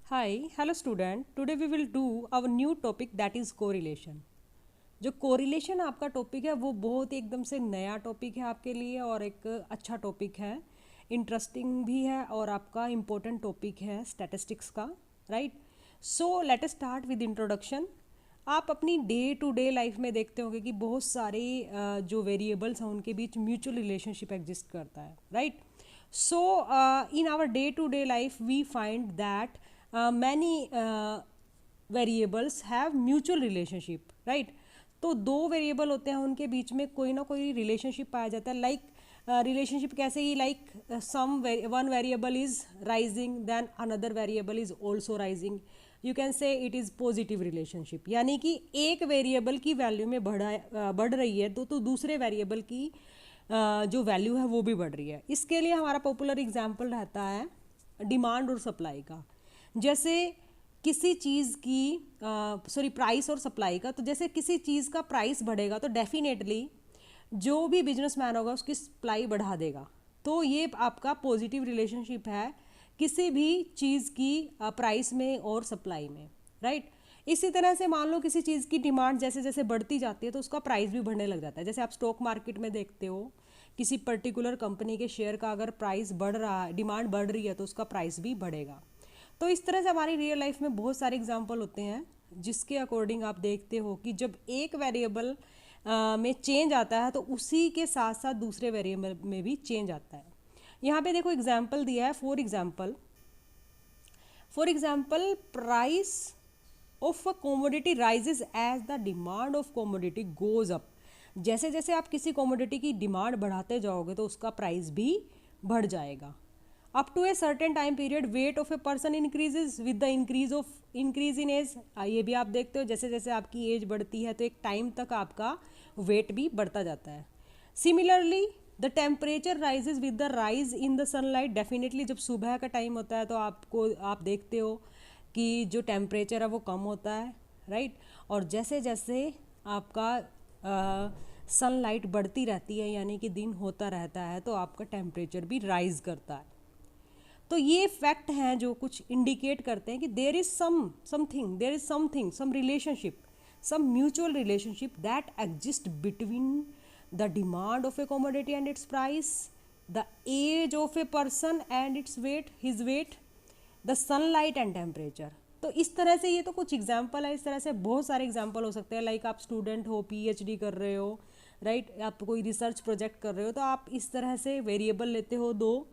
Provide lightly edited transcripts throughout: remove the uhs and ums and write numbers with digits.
Hi, hello student. Today we will do our new topic that is correlation. जो correlation आपका topic है वो बहुत ही एकदम से नया टॉपिक है आपके लिए और एक अच्छा टॉपिक है, इंटरेस्टिंग भी है और आपका इम्पोर्टेंट टॉपिक है स्टैटिस्टिक्स का, right? So let us start with introduction. आप अपनी डे टू डे लाइफ में देखते होंगे कि बहुत सारे जो वेरिएबल्स हैं उनके बीच म्यूचुअल रिलेशनशिप एग्जिस्ट करता है, right? So in our day to day life we find that many variables have mutual relationship, right? तो दो वेरिएबल होते हैं उनके बीच में कोई ना कोई रिलेशनशिप पाया जाता है। लाइक रिलेशनशिप कैसे ही, like some one variable is rising then another variable is also rising, you can say it is positive relationship. यानी कि एक वेरिएबल की वैल्यू में बढ़ रही है तो दूसरे वेरिएबल की जो वैल्यू है वो भी बढ़ रही है। इसके लिए हमारा पॉपुलर एग्जाम्पल रहता है डिमांड और सप्लाई का। जैसे किसी चीज़ की प्राइस और सप्लाई का, तो जैसे किसी चीज़ का प्राइस बढ़ेगा तो डेफिनेटली जो भी बिजनेसमैन होगा उसकी सप्लाई बढ़ा देगा। तो ये आपका पॉजिटिव रिलेशनशिप है किसी भी चीज़ की प्राइस में और सप्लाई में, राइट? इसी तरह से मान लो किसी चीज़ की डिमांड जैसे जैसे बढ़ती जाती है तो उसका प्राइस भी बढ़ने लग जाता है। जैसे आप स्टॉक मार्केट में देखते हो किसी पर्टिकुलर कंपनी के शेयर का अगर प्राइस बढ़ रहा है, डिमांड बढ़ रही है तो उसका प्राइस भी बढ़ेगा। तो इस तरह से हमारी रियल लाइफ में बहुत सारे एग्जाम्पल होते हैं जिसके अकॉर्डिंग आप देखते हो कि जब एक वेरिएबल में चेंज आता है तो उसी के साथ साथ दूसरे वेरिएबल में भी चेंज आता है। यहाँ पे देखो एग्जाम्पल दिया है, for example price of a commodity rises as the demand of commodity goes up. जैसे जैसे आप किसी कोमोडिटी की डिमांड बढ़ाते जाओगे तो उसका प्राइस भी बढ़ जाएगा। Up to a certain time period weight of a person increases with the increase in age. ये भी आप देखते हो जैसे जैसे आपकी एज बढ़ती है तो एक टाइम तक आपका वेट भी बढ़ता जाता है। Similarly the temperature rises with the rise in the sunlight. Definitely जब सुबह का टाइम होता है तो आप देखते हो कि जो टेम्परेचर है वो कम होता है, राइट? और जैसे जैसे आपका सनलाइट बढ़ती रहती है यानी कि दिन होता रहता है तो आपका टेम्परेचर भी राइज करता है। तो ये फैक्ट हैं जो कुछ इंडिकेट करते हैं कि there is something some relationship, some mutual relationship that exist between the demand of a commodity and its price, the age of a person and its weight, his weight, the sunlight and temperature. तो इस तरह से ये तो कुछ example है, इस तरह से बहुत सारे एग्जाम्पल हो सकते हैं। लाइक आप स्टूडेंट हो, पीएचडी कर रहे हो, राइट? आप कोई रिसर्च प्रोजेक्ट कर रहे हो तो आप इस तरह से वेरिएबल लेते हो दो,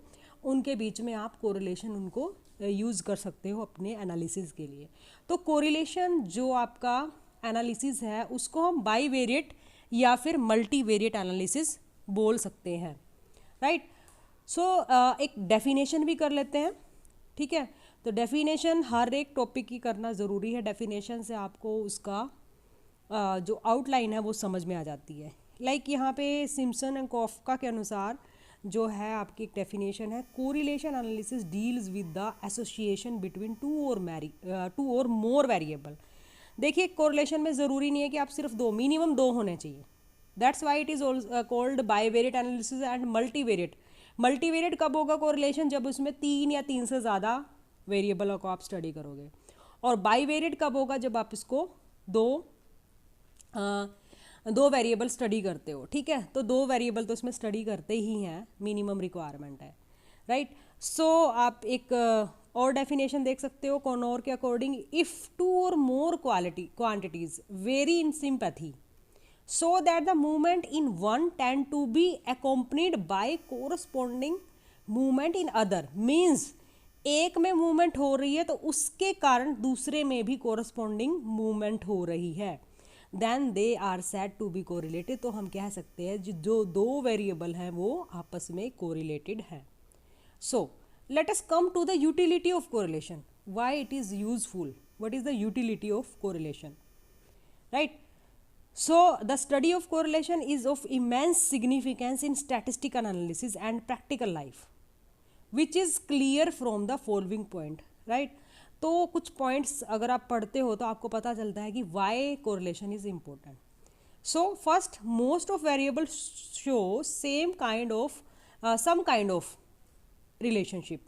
उनके बीच में आप कोरिलेशन उनको यूज़ कर सकते हो अपने एनालिसिस के लिए। तो कोरिलेशन जो आपका एनालिसिस है उसको हम बाईवेरिएट या फिर मल्टीवेरिएट एनालिसिस बोल सकते हैं, राइट? सो एक डेफिनेशन भी कर लेते हैं, ठीक है? तो डेफिनेशन हर एक टॉपिक की करना ज़रूरी है। डेफिनेशन से आपको उसका जो आउटलाइन है वो समझ में आ जाती है। लाइक यहाँ पे सिम्पसन एंड कॉफका के अनुसार जो है आपकी एक डेफिनेशन है, correlation analysis deals with the association between two और मोर वेरिएबल। देखिए कोरिलेशन में ज़रूरी नहीं है कि आप सिर्फ मिनिमम दो होने चाहिए। That's why it is called bivariate analysis and multivariate. Multivariate कब होगा कोरिलेशन? जब उसमें तीन या तीन से ज़्यादा वेरिएबलों को आप स्टडी करोगे। और बाईवेरिएट कब होगा? जब आप इसको दो वेरिएबल स्टडी करते हो, ठीक है? तो दो वेरिएबल तो इसमें स्टडी करते ही हैं, मिनिमम रिक्वायरमेंट है, राइट? सो आप एक और डेफिनेशन देख सकते हो कॉनोर के अकॉर्डिंग, इफ़ टू और more quantities vary in sympathy so that the movement in one tend to be accompanied by corresponding movement in other. Means एक में मूवमेंट हो रही है तो उसके कारण दूसरे में भी कोरस्पॉन्डिंग मूवमेंट हो रही है, then they are said to be correlated. तो हम कह सकते हैं जो दो वेरिएबल हैं वो आपस में कोरिलेटेड हैं। सो let us come to the utility of correlation, why it is useful, what is the utility of correlation, right? So the study of correlation is of immense significance in statistical analysis and practical life, which is clear from the following point, right? तो कुछ points अगर आप पढ़ते हो तो आपको पता चलता है कि why correlation is important. So first, most of variables show some kind of relationship.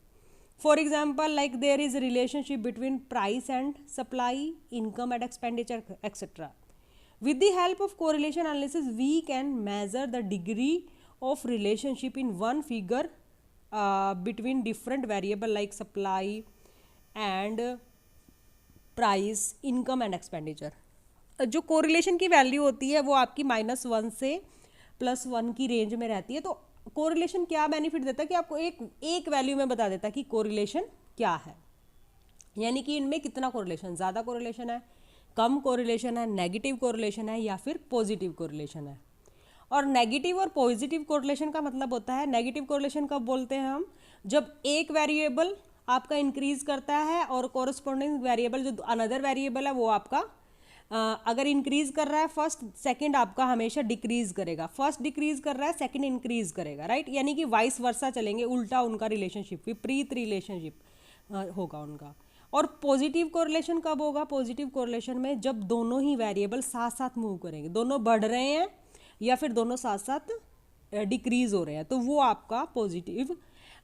For example, like there is a relationship between price and supply, income and expenditure, etc. With the help of correlation analysis, we can measure the degree of relationship in one figure between different variable like supply and price, income and expenditure. जो correlation की value होती है वो आपकी -1 से +1 की range में रहती है. तो कोरिलेशन क्या बेनिफिट देता है कि आपको एक वैल्यू में बता देता है कि कोरिलेशन क्या है, यानी कि इनमें कितना कोरिलेशन, ज़्यादा कोरिलेशन है, कम कोरिलेशन है, नेगेटिव कोरिलेशन है या फिर पॉजिटिव कोरिलेशन है. और नेगेटिव और पॉजिटिव कोरिलेशन का मतलब होता है, नेगेटिव कोरिलेशन कब बोलते हैं हम, जब एक वेरिएबल आपका इंक्रीज करता है और कोरस्पॉन्डिंग वेरिएबल जो अनदर वेरिएबल है वो आपका अगर इंक्रीज कर रहा है फर्स्ट, सेकंड आपका हमेशा डिक्रीज करेगा. फर्स्ट डिक्रीज कर रहा है, सेकंड इंक्रीज करेगा, राइट. यानी कि वाइस वर्सा चलेंगे, उल्टा उनका रिलेशनशिप, विपरीत रिलेशनशिप होगा उनका. और पॉजिटिव कोरिलेशन कब होगा, पॉजिटिव कोरिलेशन में जब दोनों ही वेरिएबल साथ साथ मूव करेंगे, दोनों बढ़ रहे हैं या फिर दोनों साथ साथ डिक्रीज हो रहे हैं, तो वो आपका पॉजिटिव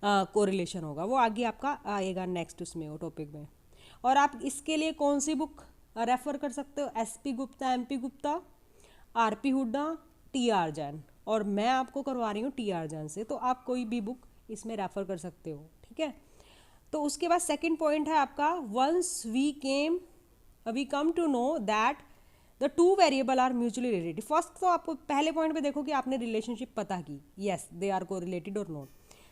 कोरिलेशन होगा. वो आगे आपका आएगा नेक्स्ट उसमें, वो टॉपिक में. और आप इसके लिए कौन सी बुक रेफर कर सकते हो, SP Gupta, MP Gupta, RP Hooda, TR Jain, और मैं आपको करवा रही हूँ TR जैन से, तो आप कोई भी बुक इसमें रेफर कर सकते हो, ठीक है. तो उसके बाद सेकंड पॉइंट है आपका, once we come to know that the two variable are mutually related. First तो आपको पहले पॉइंट पे देखो कि आपने रिलेशनशिप पता की, यस दे आर कोरिलेटेड और नॉट.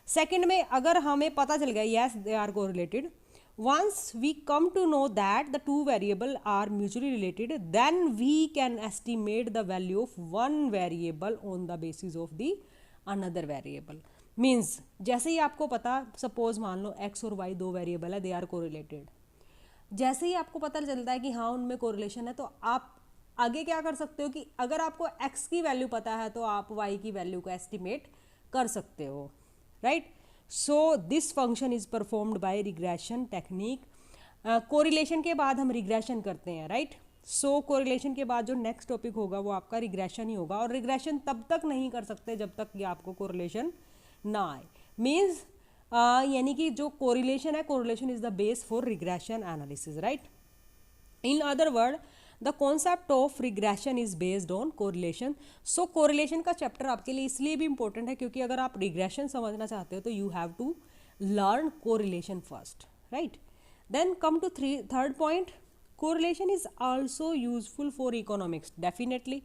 सेकेंड में अगर हमें पता चल गया yes they are correlated, once we come to know that the two variable are mutually related, then we can estimate the value of one variable on the basis of the another variable. means जैसे ही आपको पता, suppose मान लो x और y दो variable है, दे are correlated, जैसे ही आपको पता चलता है कि हाँ उनमें कोरिलेशन है, तो आप आगे क्या कर सकते हो कि अगर आपको x की वैल्यू पता है तो आप y की वैल्यू को एस्टिमेट कर सकते हो, right. So this function is performed by regression technique. Correlation के बाद हम रिग्रेशन करते हैं, राइट. सो कोरिलेशन के बाद जो नेक्स्ट टॉपिक होगा वो आपका रिग्रेशन ही होगा, और रिग्रेशन तब तक नहीं कर सकते जब तक कि आपको कोरिलेशन ना आए. मीन्स यानी कि जो कोरिलेशन है, correlation is the base for regression analysis, right. In other word, the concept of regression is based on correlation. So correlation का चैप्टर आपके लिए इसलिए भी इंपॉर्टेंट है क्योंकि अगर आप रिग्रेशन समझना चाहते हो तो you have to learn correlation first, right. Then come to third point, correlation is also useful for economics. Definitely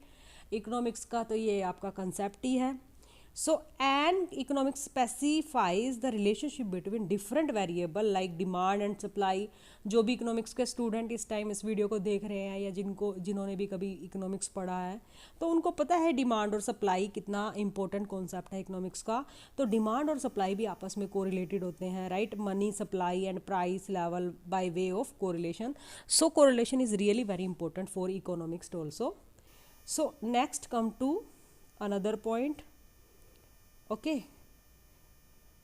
economics का तो ये आपका कंसेप्ट ही है. So an economics specifies the relationship between different variable like demand and supply. जो भी economics के student इस time इस वीडियो को देख रहे हैं या जिन्होंने भी कभी इकोनॉमिक्स पढ़ा है तो उनको पता है डिमांड और सप्लाई कितना इंपॉर्टेंट कॉन्सेप्ट है इकोनॉमिक्स का. तो डिमांड और सप्लाई भी आपस में कोरिलेटेड होते हैं, right. Money supply and price level by way of correlation. So correlation is really very important for economics also. So next come to another point. Okay,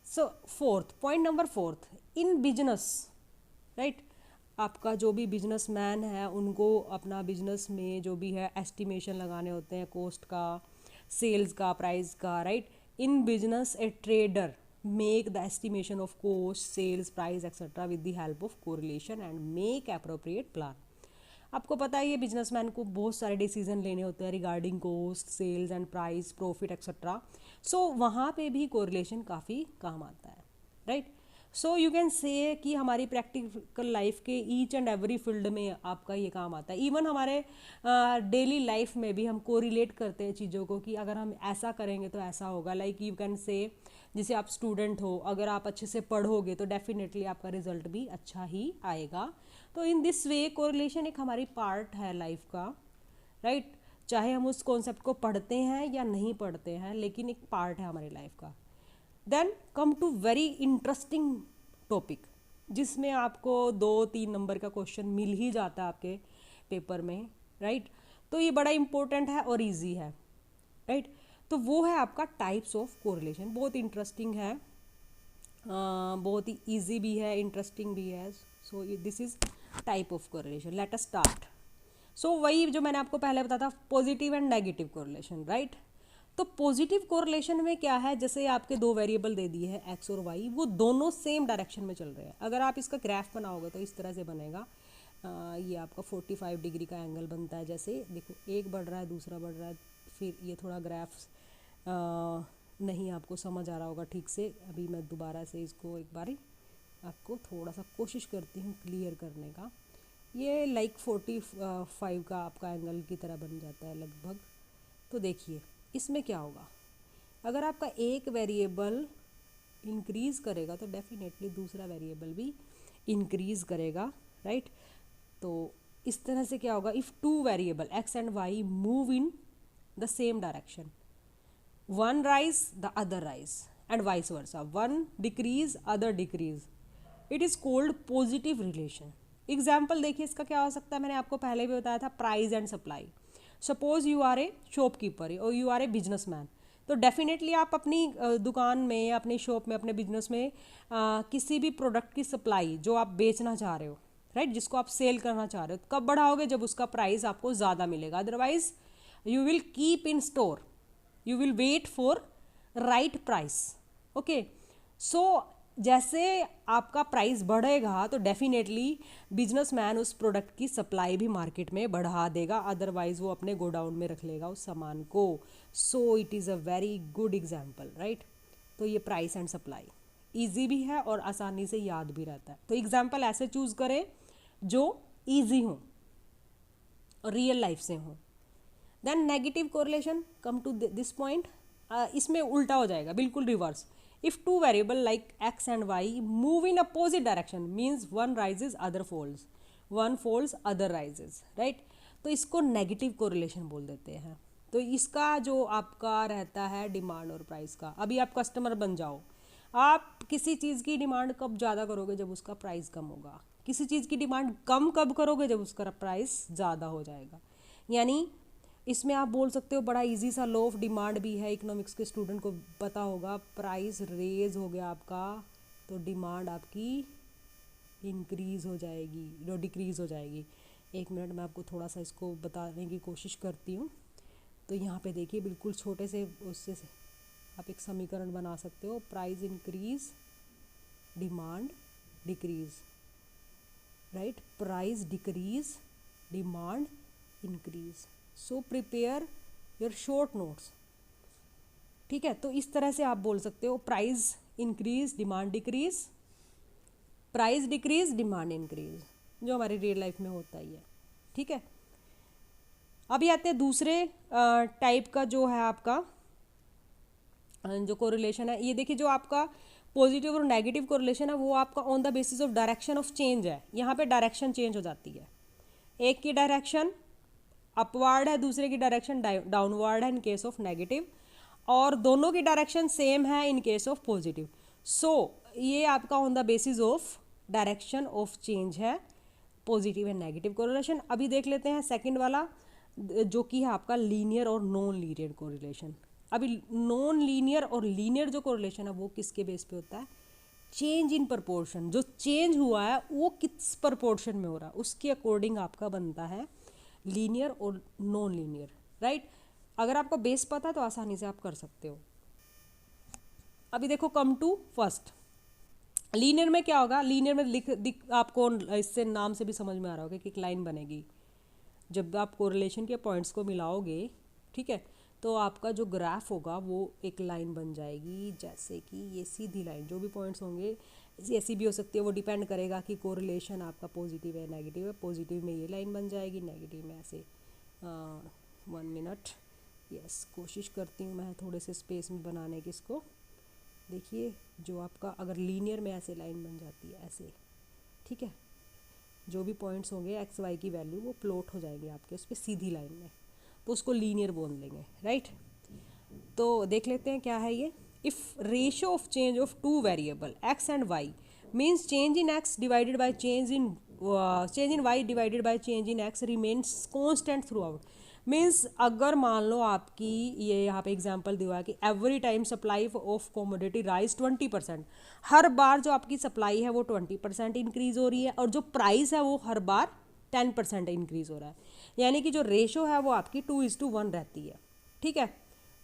so fourth point, number fourth, in business, right. आपका जो भी business man है उनको अपना business में जो भी है एस्टिमेशन लगाने होते हैं, कॉस्ट का, सेल्स का, प्राइस का, right. In business a trader make the estimation of cost, sales, price etcetera with the help of correlation and make appropriate plan. आपको पता है ये बिजनेसमैन को बहुत सारे डिसीजन लेने होते हैं regarding cost, sales and price, profit etcetera. So वहाँ पे भी कोरिलेशन काफ़ी काम आता है, राइट. सो यू कैन से कि हमारी प्रैक्टिकल लाइफ के ईच एंड एवरी फील्ड में आपका ये काम आता है. इवन हमारे डेली लाइफ में भी हम कोरिलेट करते हैं चीज़ों को कि अगर हम ऐसा करेंगे तो ऐसा होगा. लाइक यू कैन से, जैसे आप स्टूडेंट हो, अगर आप अच्छे से पढ़ोगे तो डेफिनेटली आपका रिजल्ट भी अच्छा ही आएगा. तो इन दिस वे कोरिलेशन एक हमारी पार्ट है लाइफ का, राइट. चाहे हम उस कॉन्सेप्ट को पढ़ते हैं या नहीं पढ़ते हैं, लेकिन एक पार्ट है हमारी लाइफ का. Then come to very interesting topic जिसमें आपको 2-3 नंबर का क्वेश्चन मिल ही जाता है आपके पेपर में, राइट. तो ये बड़ा इंपॉर्टेंट है और इजी है, राइट. तो वो है आपका टाइप्स ऑफ कोरिलेशन. बहुत इंटरेस्टिंग है, बहुत ही ईजी भी है, इंटरेस्टिंग भी है. So this is type of correlation. Let us start. So वही जो मैंने आपको पहले बताया था, positive and negative correlation, right. तो पॉजिटिव कोरिलेशन में क्या है, जैसे आपके दो वेरिएबल दे दिए हैं एक्स और वाई, वो दोनों सेम डायरेक्शन में चल रहे हैं। अगर आप इसका ग्राफ बनाओगे तो इस तरह से बनेगा। ये आपका 45 डिग्री का एंगल बनता है। जैसे देखो एक बढ़ रहा है दूसरा बढ़ रहा है, फिर ये थोड़ा ग्राफ नहीं आपको समझ आ रहा होगा ठीक से। अभी मैं दोबारा से इसको एक बारी आपको थोड़ा सा कोशिश करती हूँ क्लियर करने का। ये लाइक 45 का आपका एंगल की तरह बन जाता है लगभग। तो देखिए इसमें क्या होगा, अगर आपका एक वेरिएबल इंक्रीज़ करेगा तो डेफिनेटली दूसरा वेरिएबल भी इंक्रीज़ करेगा, राइट। तो इस तरह से क्या होगा, if two variable x and y move in the same direction, one rise the other rise and vice versa, one decrease other decrease, it is called positive relation। Example देखिए इसका क्या हो सकता है, मैंने आपको पहले भी बताया था, price and supply. Suppose you are a shopkeeper और यू आर ए बिजनेसमैन, तो डेफिनेटली आप अपनी दुकान में, अपनी शॉप में, अपने बिजनेस में किसी भी प्रोडक्ट की सप्लाई जो आप बेचना चाह रहे हो, राइट, जिसको आप सेल करना चाह रहे हो, कब बढ़ाओगे, जब उसका प्राइस आपको ज़्यादा मिलेगा। Otherwise you will keep in store, you will wait for right price। okay, so जैसे आपका प्राइस बढ़ेगा तो डेफिनेटली बिजनेसमैन उस प्रोडक्ट की सप्लाई भी मार्केट में बढ़ा देगा, अदरवाइज वो अपने गोडाउन में रख लेगा उस सामान को। So it is a very good example, right. तो ये प्राइस एंड सप्लाई ईजी भी है और आसानी से याद भी रहता है। तो एग्जाम्पल ऐसे चूज करें जो ईजी हो और रियल लाइफ से हो। Then negative correlation, come to this point, इसमें उल्टा हो जाएगा, बिल्कुल reverse. If two variable like x and y move in opposite direction means one rises other falls, one falls other rises, right. तो इसको negative correlation बोल देते हैं। तो इसका जो आपका रहता है डिमांड और प्राइस का, अभी आप कस्टमर बन जाओ, आप किसी चीज़ की डिमांड कब ज़्यादा करोगे, जब उसका प्राइस कम होगा। किसी चीज़ की डिमांड कम कब करोगे, जब उसका प्राइस ज़्यादा हो जाएगा। यानी इसमें आप बोल सकते हो बड़ा इजी सा लॉ ऑफ डिमांड भी है, इकोनॉमिक्स के स्टूडेंट को पता होगा। प्राइस रेज हो गया आपका तो डिमांड आपकी इंक्रीज हो जाएगी, जो डिक्रीज हो जाएगी। एक मिनट मैं आपको थोड़ा सा इसको बताने की कोशिश करती हूँ। तो यहाँ पे देखिए बिल्कुल छोटे से उससे आप एक समीकरण बना सकते हो, price increase demand decrease, right, price decrease demand increase. So prepare your short notes, ठीक है। तो इस तरह से आप बोल सकते हो, price increase demand decrease, price decrease demand increase, जो हमारी रियल लाइफ में होता ही है, ठीक है। अभी आते हैं दूसरे टाइप का जो है आपका जो कोरिलेशन है। ये देखिए जो आपका पॉजिटिव और नेगेटिव कोरिलेशन है वो आपका on the basis of direction of change है। यहाँ पे डायरेक्शन चेंज हो जाती है, एक की डायरेक्शन अपवर्ड है, दूसरे की डायरेक्शन डाउनवर्ड है इन केस ऑफ नेगेटिव, और दोनों की डायरेक्शन सेम है इन केस ऑफ पॉजिटिव। सो ये आपका on the basis of direction of change है पॉजिटिव एंड नेगेटिव कोरिलेशन। अभी देख लेते हैं सेकंड वाला जो कि है आपका लीनियर और नॉन लीनियर कोरिलेशन। अभी नॉन लीनियर और लीनियर जो कोरिलेशन है वो किसके बेस पे होता है, चेंज इन प्रपोर्शन, जो चेंज हुआ है वो किस प्रपोर्शन में हो रहा है उसके अकॉर्डिंग आपका बनता है लीनियर और नॉन लीनियर, राइट। अगर आपको बेस पता तो आसानी से आप कर सकते हो। अभी देखो कम टू फर्स्ट लीनियर में क्या होगा, लीनियर में आपको इससे नाम से भी समझ में आ रहा होगा कि एक लाइन बनेगी। जब आप कोरिलेशन के पॉइंट्स को मिलाओगे, ठीक है, तो आपका जो ग्राफ होगा वो एक लाइन बन जाएगी। जैसे कि ये सीधी लाइन, जो भी पॉइंट्स होंगे ऐसी भी हो सकती है, वो डिपेंड करेगा कि कोरिलेशन आपका पॉजिटिव है नेगेटिव है। पॉजिटिव में ये लाइन बन जाएगी, नेगेटिव में ऐसे 1 मिनट, यस, कोशिश करती हूँ मैं थोड़े से स्पेस में बनाने की इसको। देखिए जो आपका अगर लीनियर में ऐसे लाइन बन जाती है ऐसे, ठीक है, जो भी पॉइंट्स होंगे एक्स वाई की वैल्यू वो प्लॉट हो जाएंगे आपके उस पर सीधी लाइन में, तो उसको लीनियर बोल देंगे, राइट। तो देख लेते हैं क्या है ये। If ratio of change of two variable x and y means change in x divided by change in y divided by change in x remains constant throughout आउट। मीन्स अगर मान लो आपकी ये यहाँ पे एग्जांपल दिया है कि every time supply of commodity rise 20%, हर बार जो आपकी सप्लाई है वो 20% इंक्रीज हो रही है और जो प्राइस है वो हर बार 10% इंक्रीज हो रहा है। यानी कि जो रेशो है वो आपकी 2:1 रहती है, ठीक है।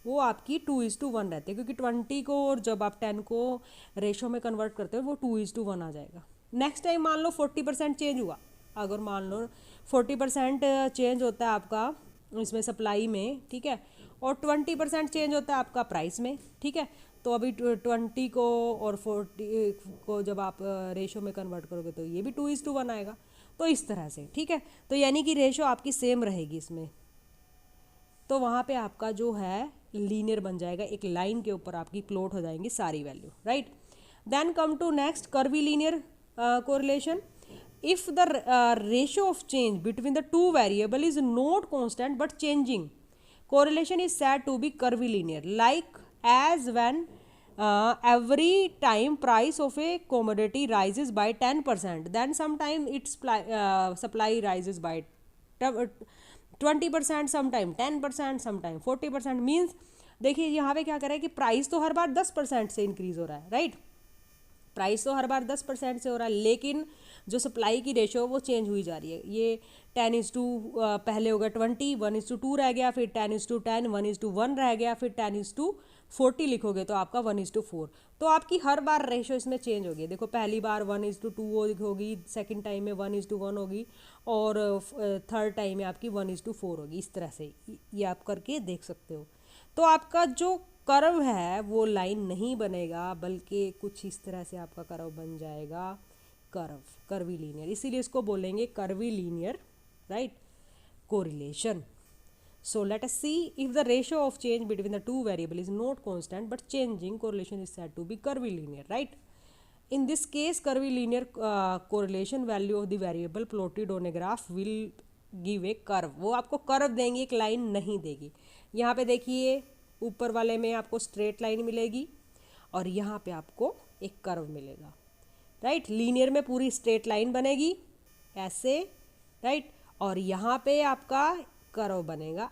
वो आपकी 2:1 रहती है, क्योंकि 20 को और जब आप 10 को रेशो में कन्वर्ट करते हो वो 2:1 आ जाएगा। नेक्स्ट टाइम मान लो 40% चेंज हुआ, अगर मान लो 40% चेंज होता है आपका इसमें सप्लाई में, ठीक है, और 20% चेंज होता है आपका प्राइस में, ठीक है। तो अभी 20 को और 40 को जब आप रेशो में कन्वर्ट करोगे तो ये भी 2:1 आएगा। तो इस तरह से, ठीक है, तो यानी कि रेशो आपकी सेम रहेगी इसमें, तो वहाँ पे आपका जो है लीनियर बन जाएगा, एक लाइन के ऊपर आपकी प्लॉट हो जाएंगी सारी value, right. Then come to next curvilinear correlation. If the ratio of change between the two variable is not constant but changing, correlation is said to be curvilinear, like as when every time price of a commodity rises by 10%, then sometime its supply rises by 20%, sometime 10%, sometime 40%। Means देखिए यहाँ पे क्या कर रहा है कि price तो हर बार 10% से इंक्रीज हो रहा है, राइट, प्राइस तो हर बार 10% से हो रहा है, लेकिन जो सप्लाई की रेशो वो चेंज हुई जा रही है। ये 10:2 पहले होगा 20, 1:2 रह गया, फिर 10:10, 1:1 रह गया, फिर 10:40 लिखोगे तो आपका 1:4। तो आपकी हर बार रेशो इसमें चेंज होगी। देखो पहली बार 1:2 होगी, सेकंड टाइम में 1:1 होगी, और थर्ड टाइम में आपकी 1:4 होगी। इस तरह से ये आप करके देख सकते हो। तो आपका जो कर्व है वो लाइन नहीं बनेगा, बल्कि कुछ इस तरह से आपका कर्व बन जाएगा, कर्वी लीनियर, इसीलिए इसको बोलेंगे curvilinear, right, correlation. So let us see if the ratio of change between the two variable is not constant but changing, correlation is said to be curvilinear, right. In this case, curvilinear correlation value of the variable plotted on a graph will give a curve। वो आपको curve देंगे, एक line नहीं देगी। यहाँ पे देखिए ऊपर वाले में आपको स्ट्रेट लाइन मिलेगी और यहाँ पे आपको एक कर्व मिलेगा, राइट। लीनियर में पूरी स्ट्रेट लाइन बनेगी ऐसे, राइट, और यहाँ पे आपका कर्व बनेगा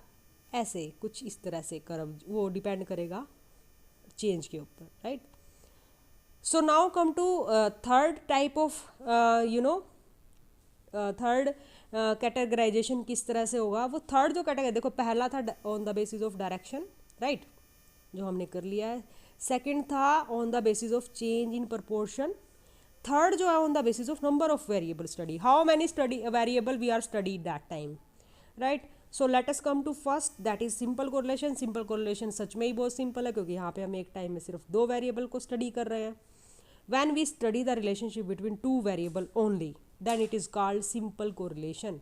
ऐसे, कुछ इस तरह से कर्व, वो डिपेंड करेगा चेंज के ऊपर, right. So now come to third type of third categorization किस तरह से होगा। वो थर्ड जो कैटेगरी, देखो पहला था on the basis of direction, right, जो हमने कर लिया है। सेकंड था on the basis of change in proportion. Third जो है on the basis of number of variable study, how many study variable we are study that time, right. So let us come to first, that is simple correlation. Simple correlation सच में ही बहुत simple है, क्योंकि यहाँ पे हम एक टाइम में सिर्फ दो वेरिएबल को स्टडी कर रहे हैं। When we study the relationship between two variable only, then it is called simple correlation.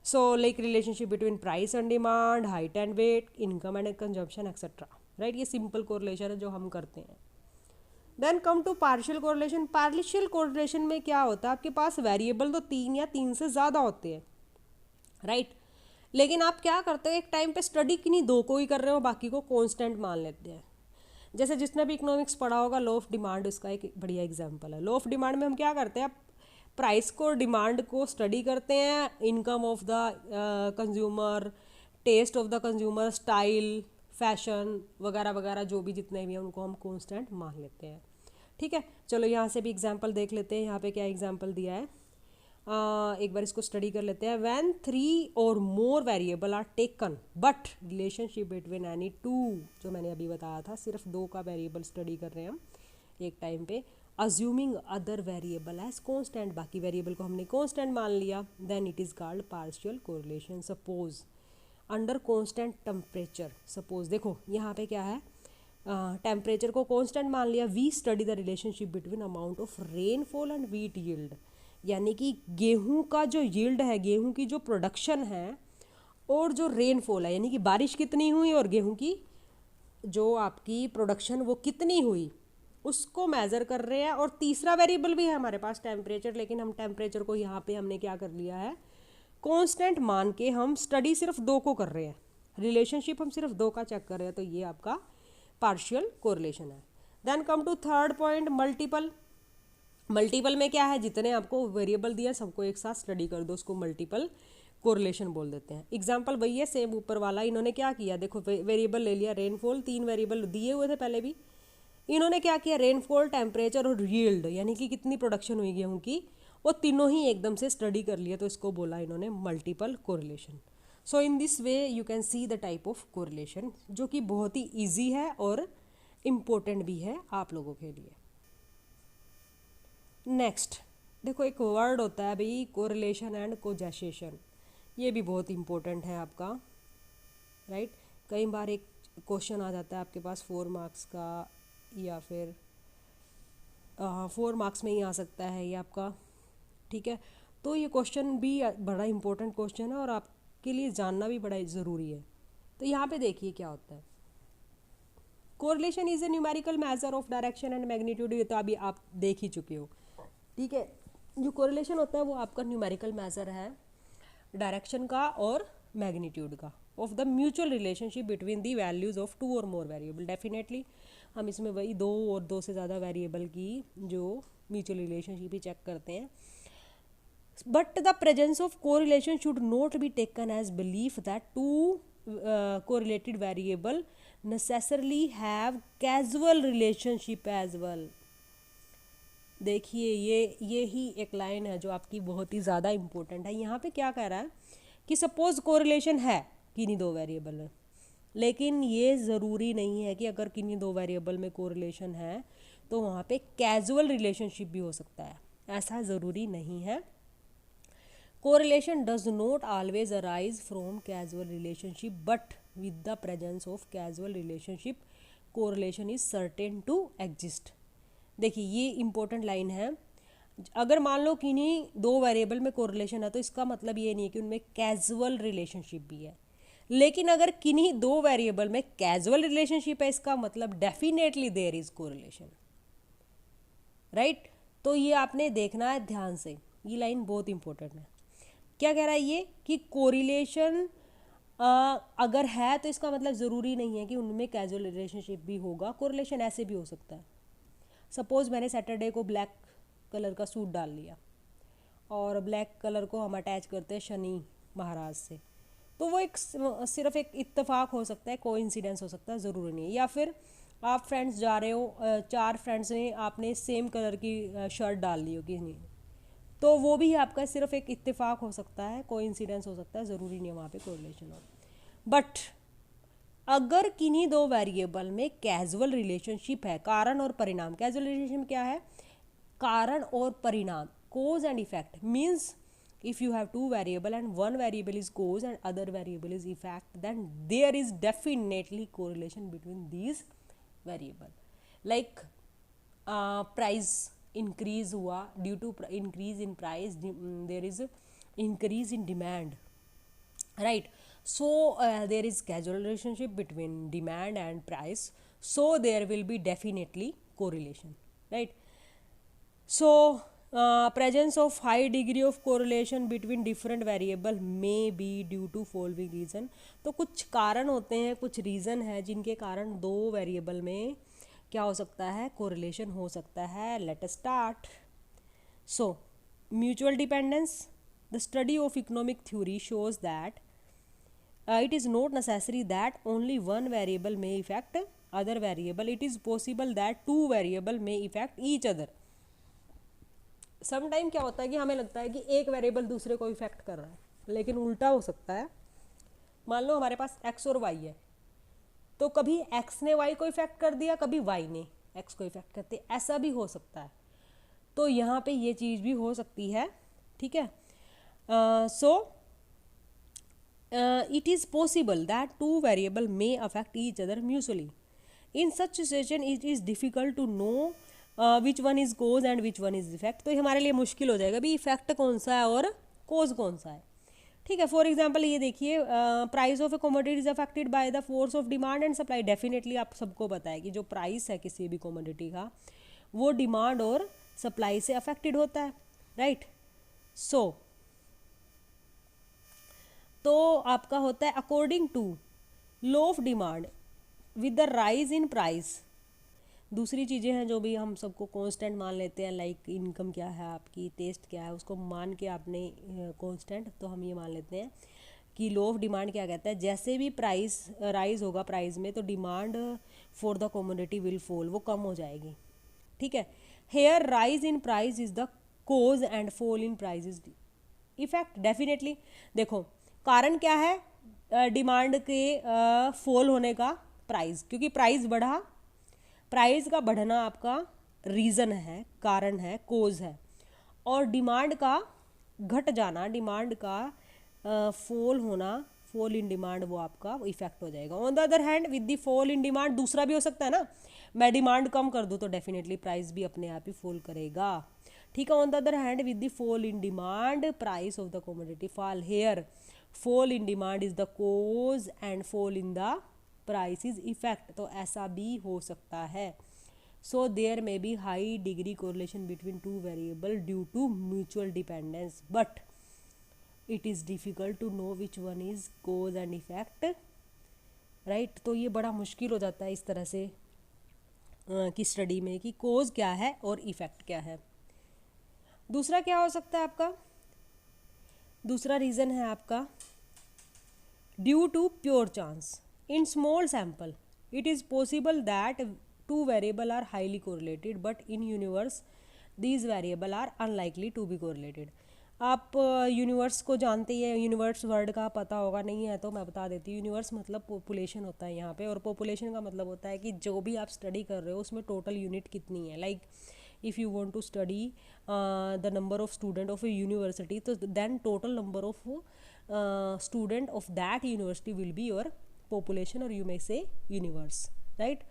So like relationship between price and demand, height and weight, income and consumption, etc. Right? ये simple correlation है जो हम करते हैं। Then come to partial correlation. Partial correlation में क्या होता है, आपके पास वेरिएबल तो 3 या 3 से ज़्यादा होते हैं, राइट, लेकिन आप क्या करते हो, एक टाइम पे स्टडी किन्हीं दो को ही कर रहे हो, बाकी को कॉन्स्टेंट मान लेते हैं। जैसे जिसने भी इकोनॉमिक्स पढ़ा होगा, लॉ ऑफ डिमांड उसका एक बढ़िया एग्जांपल है। लॉ ऑफ डिमांड में हम क्या करते हैं, प्राइस को, डिमांड को स्टडी करते हैं, income of the consumer, taste of the consumer, style, fashion वगैरह वगैरह जो भी जितने भी हैं उनको हम कांस्टेंट मान लेते हैं, ठीक है। चलो यहाँ से भी एग्जांपल देख लेते हैं। यहाँ पे क्या एग्जांपल दिया है, एक बार इसको स्टडी कर लेते हैं। व्हेन 3 और more variable are taken but relationship between any two, जो मैंने अभी बताया था, सिर्फ 2 का वेरिएबल स्टडी कर रहे हैं हम एक टाइम पे, assuming other variable as constant, बाकी वेरिएबल को हमने कांस्टेंट मान लिया, then it is called partial correlation. Suppose under constant temperature, suppose देखो यहाँ पे क्या है, टेम्परेचर को कांस्टेंट मान लिया, we study the relationship between amount of rainfall and wheat yield, यानी कि गेहूं का जो यील्ड है, गेहूं की जो प्रोडक्शन है, और जो रेनफॉल है, यानी कि बारिश कितनी हुई और गेहूं की जो आपकी प्रोडक्शन वो कितनी हुई, उसको मेज़र कर रहे हैं। और तीसरा वेरिएबल भी है हमारे पास टेम्परेचर, लेकिन हम टेम्परेचर को यहाँ पे हमने क्या कर लिया है, कांस्टेंट मान के हम स्टडी सिर्फ 2 को कर रहे हैं, रिलेशनशिप हम सिर्फ 2 का चेक कर रहे हैं, तो ये आपका पार्शियल कोरिलेशन है। Then come to third point, multiple. Multiple में क्या है, जितने आपको वेरिएबल दिया सबको एक साथ स्टडी कर दो, उसको मल्टीपल कोरिलेशन बोल देते हैं। एग्जांपल वही है सेम ऊपर वाला। इन्होंने क्या किया, देखो वेरिएबल ले लिया रेनफॉल, 3 वेरिएबल दिए हुए थे पहले भी, इन्होंने क्या किया, रेनफॉल, टेम्परेचर और यील्ड, यानी कि कितनी प्रोडक्शन हुई गेहूं की, वो तीनों ही एकदम से स्टडी कर लिया, तो इसको बोला इन्होंने multiple correlation. So in this way you can see the type of correlation, जो कि बहुत ही ईजी है और इम्पोर्टेंट भी है आप लोगों के लिए। नेक्स्ट देखो, एक वर्ड होता है भाई कोरिलेशन एंड कोजेसेशन, ये भी बहुत इंपॉर्टेंट है आपका, राइट। कई बार एक क्वेश्चन आ जाता है आपके पास 4 मार्क्स का, या फिर 4 मार्क्स में ही आ सकता है ये आपका, ठीक है। तो ये क्वेश्चन भी बड़ा इंपॉर्टेंट क्वेश्चन है और आपके लिए जानना भी बड़ा ज़रूरी है। तो यहाँ पे देखिए क्या होता है, correlation is a numerical measure of direction and magnitude, ये तो अभी आप देख ही चुके हो, ठीक है। जो कोरिलेशन होता है वो आपका न्यूमेरिकल मेजर है डायरेक्शन का और मैग्नीट्यूड का of the mutual relationship between the values of 2 और मोर वेरिएबल। डेफिनेटली हम इसमें वही 2 और 2 से ज़्यादा वेरिएबल की जो म्यूचुअल रिलेशनशिप ही चेक करते हैं। But the presence of correlation should not be taken as belief that 2 correlated variable necessarily have casual relationship as well। देखिए ये ही एक लाइन है जो आपकी बहुत ही ज़्यादा इंपॉर्टेंट है। यहाँ पे क्या कह रहा है कि सपोज कोरिलेशन है किन्हीं 2 वेरिएबल में, लेकिन ये ज़रूरी नहीं है कि अगर किन्हीं 2 वेरिएबल में कोरिलेशन है तो वहाँ पे कैजुअल रिलेशनशिप भी हो सकता है, ऐसा ज़रूरी नहीं है। Correlation does not always arise from casual relationship, but with the presence of casual relationship, correlation is certain to exist। देखिए ये इंपॉर्टेंट लाइन है, अगर मान लो किन्हीं 2 वेरिएबल में कोरिलेशन है तो इसका मतलब ये नहीं है कि उनमें कैजुअल रिलेशनशिप भी है, लेकिन अगर किन्हीं 2 वेरिएबल में कैजुअल रिलेशनशिप है इसका मतलब definitely there is correlation, right. तो ये आपने देखना है ध्यान से, ये लाइन बहुत इंपॉर्टेंट है। क्या कह रहा है ये कि कोरिलेशन अगर है तो इसका मतलब ज़रूरी नहीं है कि उनमें कैजुअल रिलेशनशिप भी होगा, कोरिलेशन ऐसे भी हो सकता है। सपोज़ मैंने सैटरडे को ब्लैक कलर का सूट डाल लिया और ब्लैक कलर को हम अटैच करते हैं शनि महाराज से, तो वो एक सिर्फ एक इत्तेफाक हो सकता है, कोइंसिडेंस हो सकता है, ज़रूरी नहीं है। या फिर आप फ्रेंड्स जा रहे हो, 4 फ्रेंड्स ने आपने सेम कलर की शर्ट डाल ली होगी, नहीं तो वो भी आपका सिर्फ एक इत्तेफाक हो सकता है, कोइंसिडेंस हो सकता है, ज़रूरी नहीं है वहाँ पे कोरिलेशन हो। बट अगर किन्हीं 2 वेरिएबल में कैजुअल रिलेशनशिप है, कारण और परिणाम, कैजुअल रिलेशनशिप क्या है, कारण और परिणाम, cause and effect, means if you have 2 variable and one variable is cause and other variable is effect, then there is definitely correlation between these variable। like price increase हुआ, due to increase in price there is increase in demand, right। so there is causal relationship between demand and price, so there will be definitely correlation, right। so presence of high degree of correlation between different variable may be due to following reason। तो कुछ कारण होते हैं, कुछ reason है जिनके कारण 2 variable में क्या हो सकता है, कोरिलेशन हो सकता है। Late us start. So mutual dependence, the study of economic theory shows that it is not necessary that only one variable may affect other variable, it is possible that 2 variable may affect each other। Sometime क्या होता है कि हमें लगता है कि एक variable दूसरे को इफेक्ट कर रहा है, लेकिन उल्टा हो सकता है। मान लो हमारे पास x और y है, तो कभी x ने y को इफेक्ट कर दिया, कभी y ने x को इफेक्ट करते, ऐसा भी हो सकता है। तो यहाँ पे ये चीज़ भी हो सकती है, ठीक है। सो it is possible that 2 variable may affect each other mutually। in such situation it is difficult to know which one is cause and which one is effect। तो हमारे लिए मुश्किल हो जाएगा भी इफेक्ट कौन सा है और कॉज कौन सा है, ठीक है। फॉर एग्जांपल ये देखिए, price of a commodity is affected by the force of demand and supply. Definitely आप सबको पता है कि जो प्राइस है किसी भी कमोडिटी का वो डिमांड और सप्लाई से अफेक्टेड होता है, राइट। सो तो आपका होता है according to law of demand with the rise in price. दूसरी चीज़ें हैं जो भी हम सबको कांस्टेंट मान लेते हैं, लाइक इनकम क्या है आपकी, टेस्ट क्या है, उसको मान के आपने कांस्टेंट, तो हम ये मान लेते हैं कि लॉ ऑफ डिमांड क्या कहता है, जैसे भी प्राइस राइज होगा प्राइस में तो demand for the commodity will fall, वो कम हो जाएगी, ठीक है। Here rise in price is the cause and fall in price is effect. Definitely देखो कारण क्या है, डिमांड के फॉल होने का प्राइस, क्योंकि प्राइस बढ़ा, प्राइस का बढ़ना आपका रीज़न है, कारण है, कोज है, और डिमांड का घट जाना, डिमांड का फॉल होना, फॉल इन डिमांड, वो आपका इफेक्ट हो जाएगा। On the other hand with the fall in demand दूसरा भी हो सकता है ना, मैं डिमांड कम कर दूँ तो डेफिनेटली प्राइस भी अपने आप ही फॉल करेगा, ठीक है। On the other hand with the fall in demand price of the commodity fall, here fall in demand is the cause and fall in the price is effect, तो ऐसा भी हो सकता है। So there may be high degree correlation between two variable due to mutual dependence, but it is difficult to know which one is cause and effect, right? तो ये बड़ा मुश्किल हो जाता है इस तरह से की स्टडी में कि कोज क्या है और इफेक्ट क्या है। दूसरा क्या हो सकता है आपका, दूसरा रीज़न है आपका due to pure chance. In small sample it is possible that two variable are highly correlated but in universe these variable are unlikely to be correlated। आप यूनिवर्स को जानते ही है, यूनिवर्स वर्ड का पता होगा, नहीं है तो मैं बता देती हूँ। यूनिवर्स मतलब पॉपुलेशन होता है यहाँ पे, और पॉपुलेशन का मतलब होता है कि जो भी आप स्टडी कर रहे हो उसमें टोटल यूनिट कितनी है। Like if you want to study the number of student of a university, तो then total number of student of that university will be your population, और you may say universe, right.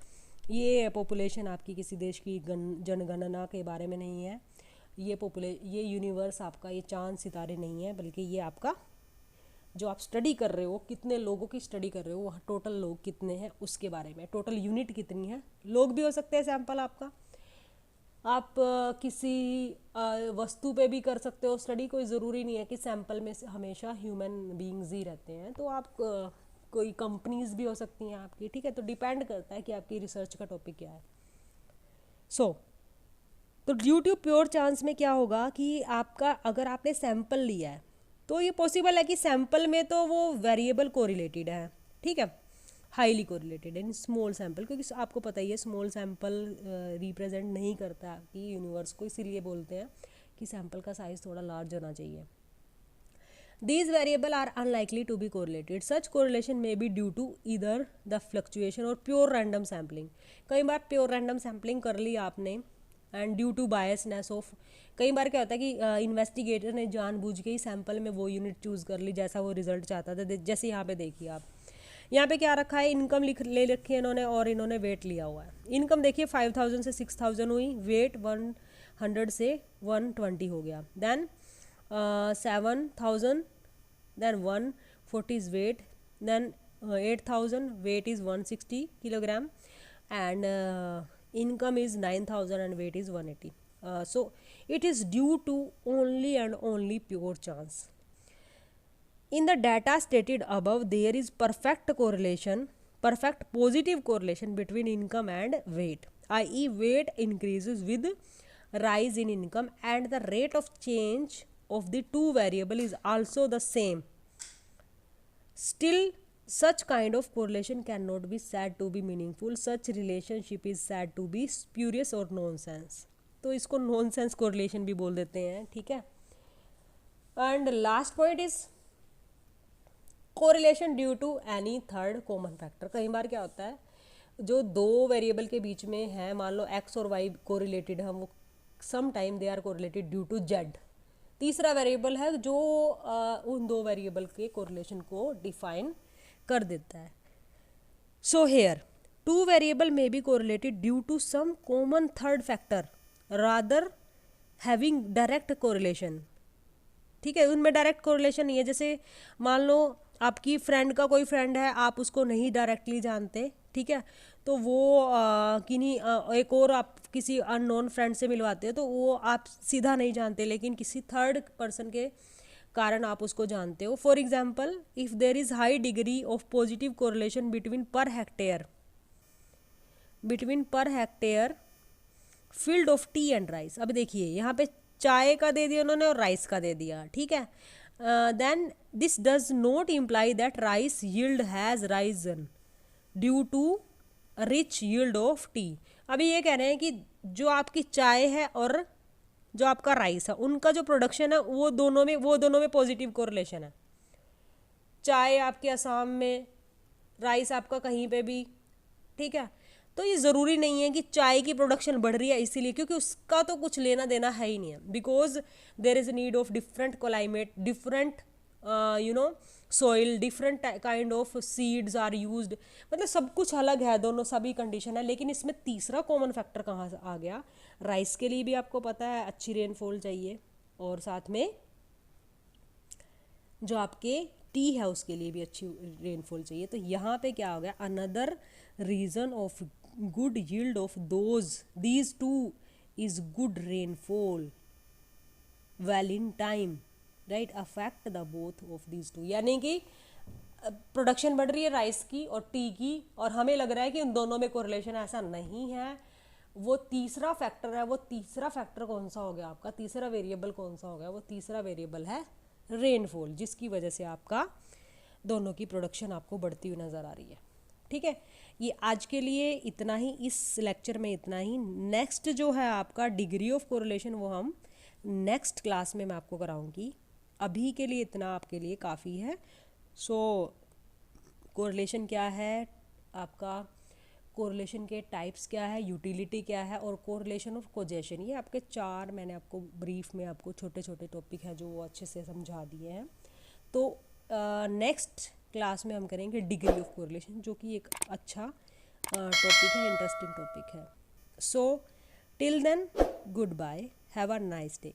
ये population आपकी किसी देश की जनगणना के बारे में नहीं है, ये यूनिवर्स आपका, ये चांद सितारे नहीं है, बल्कि ये आपका जो आप स्टडी कर रहे हो, कितने लोगों की स्टडी कर रहे हो, वहाँ टोटल लोग कितने हैं उसके बारे में, टोटल यूनिट कितनी है। लोग भी हो सकते हैं सैंपल आपका, आप किसी वस्तु पे भी कर सकते हो स्टडी, कोई ज़रूरी नहीं है कि सैंपल में हमेशा ह्यूमन बीइंग्स ही रहते हैं, तो आप कोई कंपनीज भी हो सकती हैं आपकी, ठीक है। तो डिपेंड करता है कि आपकी रिसर्च का टॉपिक क्या है। तो ड्यू टू प्योर चांस में क्या होगा कि आपका, अगर आपने सैंपल लिया है तो ये पॉसिबल है कि सैंपल में तो वो वेरिएबल कोरिलेटेड है, ठीक है, highly correlated in small sample, क्योंकि आपको पता ही है स्मॉल सैंपल रिप्रेजेंट नहीं करता कि यूनिवर्स को, इसीलिए बोलते हैं कि सैंपल का साइज थोड़ा लार्ज होना चाहिए। These variables are unlikely to be correlated. Such correlation may be due to either the fluctuation or pure random sampling. कई बार pure random sampling कर ली आपने and due to biasness of, कई बार क्या होता है कि इन्वेस्टिगेटर ने जानबूझ के ही सैंपल में वो यूनिट चूज़ कर ली जैसा वो रिजल्ट चाहता था। जैसे यहाँ पे देखिए आप, यहाँ पे क्या रखा है, इनकम ले रखी है इन्होंने, और इन्होंने वेट लिया हुआ है। इनकम देखिए 5000 से 6000 हुई, वेट 100 से 120 हो गया, then 7,000, then 140 is weight, then 8,000, weight is 160 kilogram, and income is 9,000 and weight is 180. So it is due to only and only pure chance. In the data stated above, there is perfect positive correlation between income and weight, i.e. weight increases with rise in income and the rate of change of the two variable is also the same. Still, such kind of correlation cannot be said to be meaningful. Such relationship is said to be spurious or nonsense. तो इसको nonsense correlation भी बोल देते हैं, ठीक है। And last point is correlation due to any third common factor। कई बार क्या होता है, जो दो वेरिएबल के बीच में है, मान लो x और y कोरिलेटेड है, वो some time they are correlated due to z। तीसरा वेरिएबल है जो उन दो वेरिएबल के कोरिलेशन को डिफाइन कर देता है। So here two variable may be correlated due to some common third factor rather having direct correlation, ठीक है। उनमें डायरेक्ट कोरिलेशन नहीं है, जैसे मान लो आपकी फ्रेंड का कोई फ्रेंड है, आप उसको नहीं डायरेक्टली जानते, ठीक है, तो वो किन्हीं एक और आप किसी अननोन फ्रेंड से मिलवाते हैं, तो वो आप सीधा नहीं जानते, लेकिन किसी थर्ड पर्सन के कारण आप उसको जानते हो। For example, if there is high degree of positive correlation between per hectare yield of tea and rice. अब देखिए यहाँ पे चाय का दे दिया उन्होंने और राइस का दे दिया, ठीक है। Then this does not imply that rice yield has risen due to rich yield of tea. अभी ये कह रहे हैं कि जो आपकी चाय है और जो आपका राइस है, उनका जो प्रोडक्शन है वो दोनों में पॉजिटिव कोरिलेशन है। चाय आपके असम में, राइस आपका कहीं पे भी, ठीक है। तो ये ज़रूरी नहीं है कि चाय की प्रोडक्शन बढ़ रही है इसीलिए, क्योंकि उसका तो कुछ लेना देना है ही नहीं है, because there is need of different climate, different soil, different kind of seeds are used, मतलब सब कुछ अलग है, दोनों सभी कंडीशन है। लेकिन इसमें तीसरा कॉमन फैक्टर कहाँ से आ गया, राइस के लिए भी आपको पता है अच्छी रेनफॉल चाहिए, और साथ में जो आपके टी है उसके लिए भी अच्छी रेनफॉल चाहिए। तो यहाँ पे क्या हो गया, another reason of good yield of these two is good rainfall well in time, right, affect the both of these two. यानी कि प्रोडक्शन बढ़ रही है राइस की और टी की, और हमें लग रहा है कि उन दोनों में कोरिलेशन, ऐसा नहीं है। वो तीसरा फैक्टर है, वो तीसरा फैक्टर कौन सा हो गया आपका, तीसरा वेरिएबल कौन सा हो गया, वो तीसरा वेरिएबल है रेनफॉल, जिसकी वजह से आपका दोनों की प्रोडक्शन आपको बढ़ती हुई नज़र आ रही है। ठीक है, ये आज के लिए इतना ही, इस लेक्चर में इतना ही। नेक्स्ट जो है आपका डिग्री ऑफ कोरिलेशन, वो हम नेक्स्ट क्लास में मैं आपको कराऊंगी। अभी के लिए इतना आपके लिए काफ़ी है। सो कोरिलेशन क्या है आपका, कोरिलेशन के टाइप्स क्या है, यूटिलिटी क्या है, और कोरिलेशन ऑफ कोजेशन, ये आपके चार मैंने आपको ब्रीफ में आपको छोटे छोटे टॉपिक हैं जो वो अच्छे से समझा दिए हैं। तो नेक्स्ट क्लास में हम करेंगे डिग्री ऑफ कोरिलेशन, जो कि एक अच्छा टॉपिक है, इंटरेस्टिंग टॉपिक है। So till then, goodbye, have a nice day.